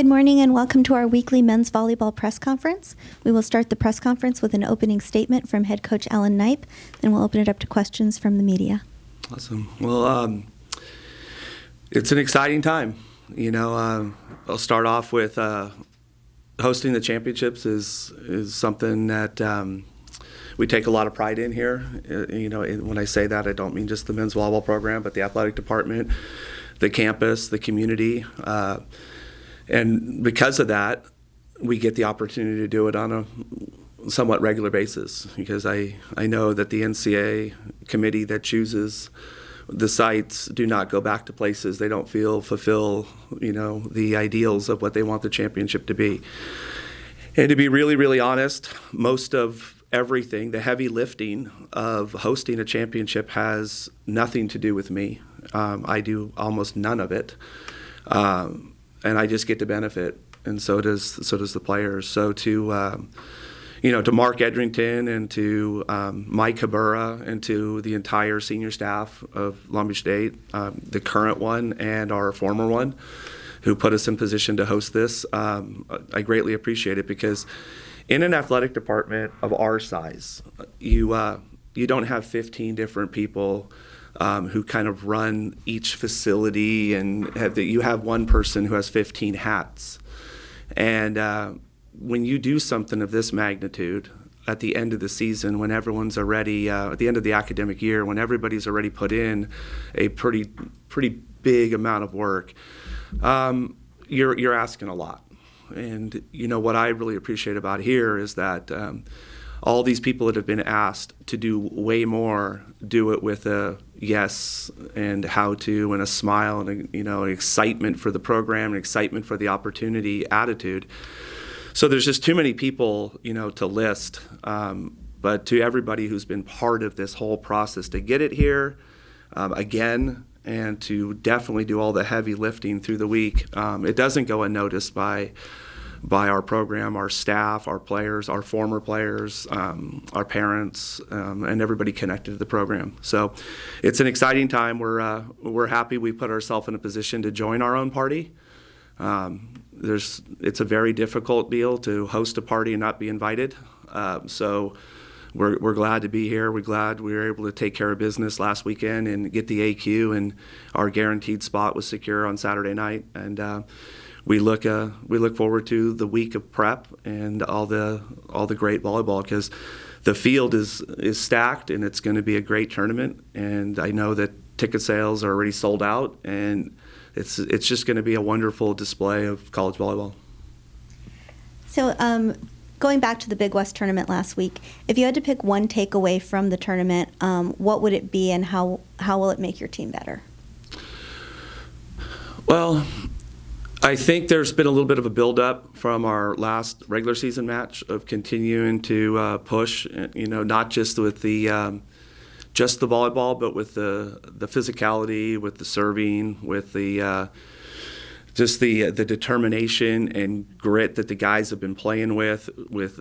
Good morning and welcome to our weekly men's volleyball press conference. We will start the press conference with an opening statement from head coach Alan Knipe, then we'll open it up to questions from the media. Awesome. Well, it's an exciting time. I'll start off with hosting the championships is something that we take a lot of pride in here. When I say that, I don't mean just the men's volleyball program, but the athletic department, the campus, the community. And because of that, we get the opportunity to do it on a somewhat regular basis, because I know that the NCAA committee that chooses the sites do not go back to places they don't feel fulfill, the ideals of what they want the championship to be. And to be really, really honest, most of everything, the heavy lifting of hosting a championship has nothing to do with me. I do almost none of it. And I just get to benefit, and so does the players. So to Mark Edrington and to Mike Cabura and to the entire senior staff of Long Beach State, the current one and our former one, who put us in position to host this, I greatly appreciate it, because in an athletic department of our size, you don't have 15 different people who kind of run each facility, and you have one person who has 15 hats. And when you do something of this magnitude at the end of the season, when everyone's already, at the end of the academic year, when everybody's already put in a pretty big amount of work, you're asking a lot. And what I really appreciate about here is that all these people that have been asked to do way more do it with a yes and how to and a smile and an excitement for the program, an excitement for the opportunity attitude. So there's just too many people to list. But to everybody who's been part of this whole process to get it here again, and to definitely do all the heavy lifting through the week, it doesn't go unnoticed by our program, our staff, our players, our former players, our parents, and everybody connected to the program. So it's an exciting time. We're happy we put ourselves in a position to join our own party. It's a very difficult deal to host a party and not be invited. So we're glad to be here. We're glad we were able to take care of business last weekend and get the AQ, and our guaranteed spot was secure on Saturday night. And we look forward to the week of prep and all the great volleyball, because the field is stacked and it's going to be a great tournament. And I know that ticket sales are already sold out, and it's just going to be a wonderful display of college volleyball. So going back to the Big West tournament last week, if you had to pick one takeaway from the tournament, what would it be, and how will it make your team better? Well, I think there's been a little bit of a build-up from our last regular season match of continuing to push, not just with the volleyball, but with the physicality, with the serving, with the determination and grit that the guys have been playing with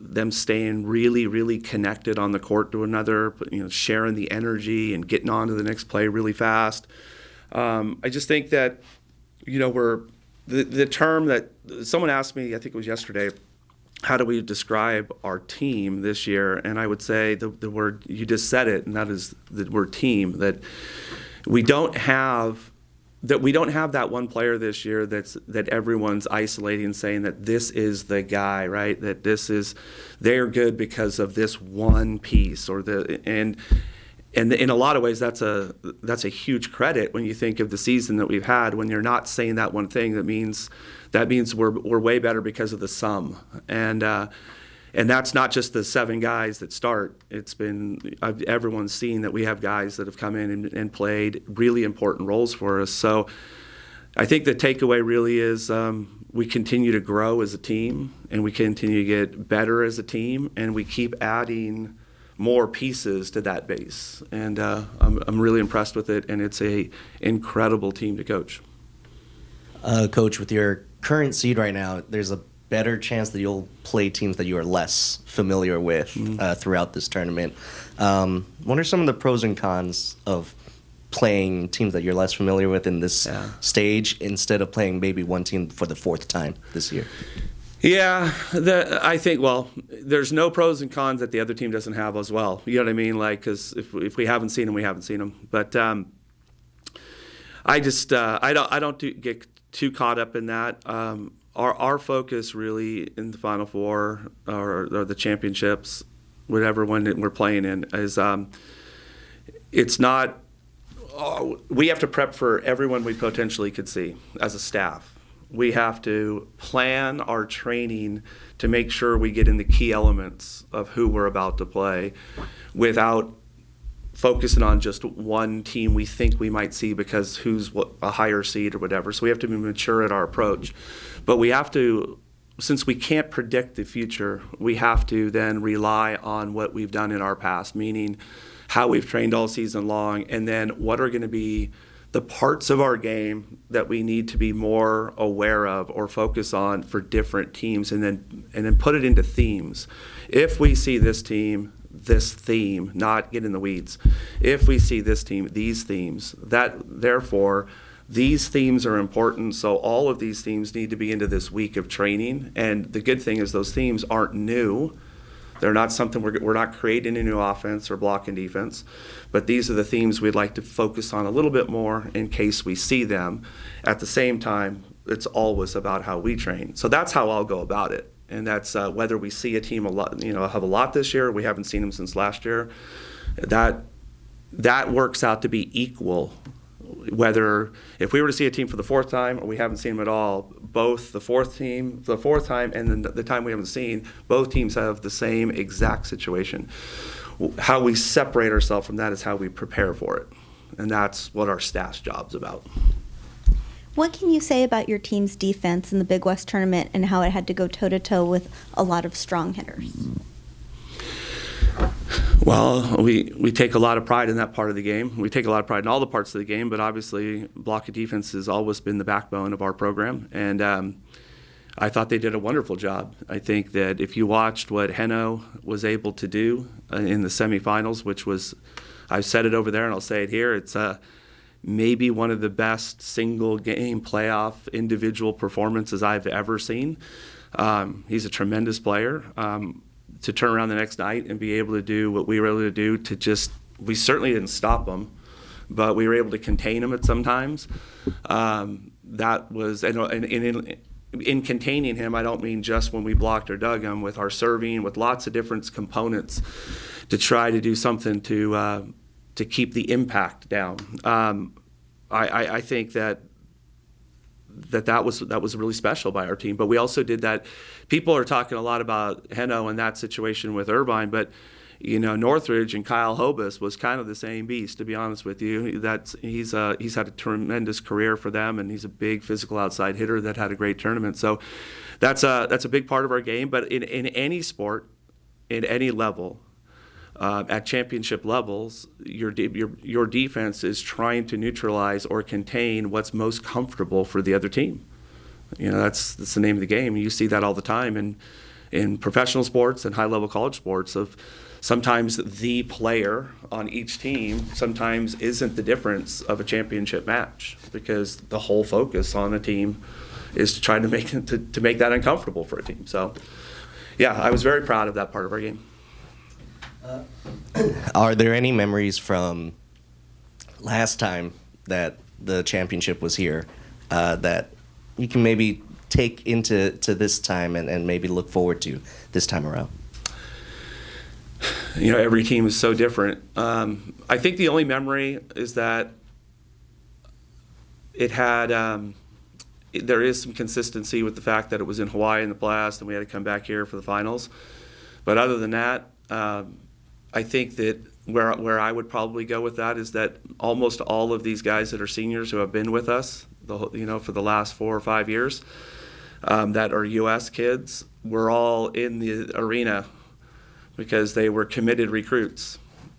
them staying really, really connected on the court to another, sharing the energy and getting on to the next play really fast. I just think that, we're the term that someone asked me, I think it was yesterday, how do we describe our team this year? And I would say the word, you just said it, and that is the word team, that we don't have that one player this year that everyone's isolating and saying that this is the guy, right? That they're good because of this one piece, and in a lot of ways, that's a huge credit when you think of the season that we've had. When you're not saying that one thing, that means we're way better because of the sum. And that's not just the 7 guys that start. It's been everyone's seen that we have guys that have come in and played really important roles for us. So I think the takeaway really is we continue to grow as a team, and we continue to get better as a team, and we keep adding more pieces to that base, and I'm really impressed with it, and it's a incredible team to coach. Coach, with your current seed right now, there's a better chance that you'll play teams that you are less familiar with throughout this tournament. What are some of the pros and cons of playing teams that you're less familiar with in this Yeah. stage instead of playing maybe one team for the fourth time this year? Yeah, I think, well, there's no pros and cons that the other team doesn't have as well. You know what I mean? Like, because if we haven't seen them, we haven't seen them. But I just I don't get too caught up in that. Our focus really in the Final Four or the championships, whatever one that we're playing in, is it's not. We have to prep for everyone we potentially could see as a staff. We have to plan our training to make sure we get in the key elements of who we're about to play without focusing on just one team we think we might see because who's a higher seed or whatever. So we have to be mature at our approach. But we have to, since we can't predict the future, we have to then rely on what we've done in our past, meaning how we've trained all season long, and then what are going to be the parts of our game that we need to be more aware of or focus on for different teams, and then put it into themes. If we see this team, this theme, not get in the weeds. If we see this team, these themes, therefore these themes are important, so all of these themes need to be into this week of training. And the good thing is those themes aren't new. They're not something we're not creating a new offense or blocking defense, but these are the themes we'd like to focus on a little bit more in case we see them. At the same time, it's always about how we train. So that's how I'll go about it, and that's whether we see a team have a lot this year. We haven't seen them since last year. That works out to be equal. Whether if we were to see a team for the fourth time or we haven't seen them at all, both the fourth time and then the time we haven't seen, both teams have the same exact situation. How we separate ourselves from that is how we prepare for it, and that's what our staff's job's about. What can you say about your team's defense in the Big West tournament and how it had to go toe-to-toe with a lot of strong hitters? Well, we take a lot of pride in that part of the game. We take a lot of pride in all the parts of the game, but obviously block of defense has always been the backbone of our program. And I thought they did a wonderful job. I think that if you watched what Heno was able to do in the semifinals, which was, I've said it over there and I'll say it here, it's maybe one of the best single-game playoff individual performances I've ever seen. He's a tremendous player. To turn around the next night and be able to do what we were able to do we certainly didn't stop him, but we were able to contain him at some times. That was, and in containing him, I don't mean just when we blocked or dug him, with our serving, with lots of different components to try to do something to keep the impact down. I think that was really special by our team. But we also did that. People are talking a lot about Heno and that situation with Irvine, but Northridge and Kyle Hobus was kind of the same beast, to be honest with you. He's had a tremendous career for them, and he's a big physical outside hitter that had a great tournament. So that's a big part of our game. But in any sport, in any level, at championship levels, your defense is trying to neutralize or contain what's most comfortable for the other team. That's the name of the game. You see that all the time in professional sports and high-level college sports. Of sometimes the player on each team sometimes isn't the difference of a championship match, because the whole focus on a team is to try to make that uncomfortable for a team. So, yeah, I was very proud of that part of our game. Are there any memories from last time that the championship was here that you can maybe take into this time and maybe look forward to this time around? Every team is so different. I think the only memory is that it had there is some consistency with the fact that it was in Hawaii in the blast and we had to come back here for the finals. But other than that, I think that where I would probably go with that is that almost all of these guys that are seniors who have been with us, for the last 4 or 5 years, that are U.S. kids, were all in the arena because they were committed recruits.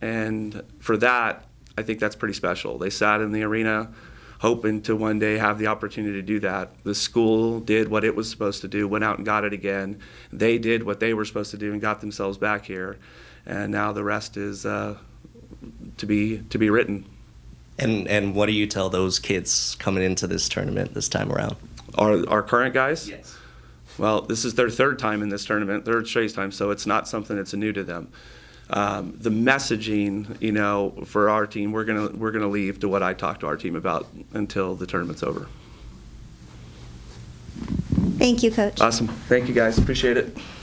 And for that, I think that's pretty special. They sat in the arena hoping to one day have the opportunity to do that. The school did what it was supposed to do, went out and got it again. They did what they were supposed to do and got themselves back here. And now the rest is to be written. And what do you tell those kids coming into this tournament this time around? Our current guys? Yes. Well, this is their third time in this tournament, third straight time, so it's not something that's new to them. The messaging, you know, for our team, we're gonna leave to what I talk to our team about until the tournament's over. Thank you, Coach. Awesome. Thank you, guys. Appreciate it.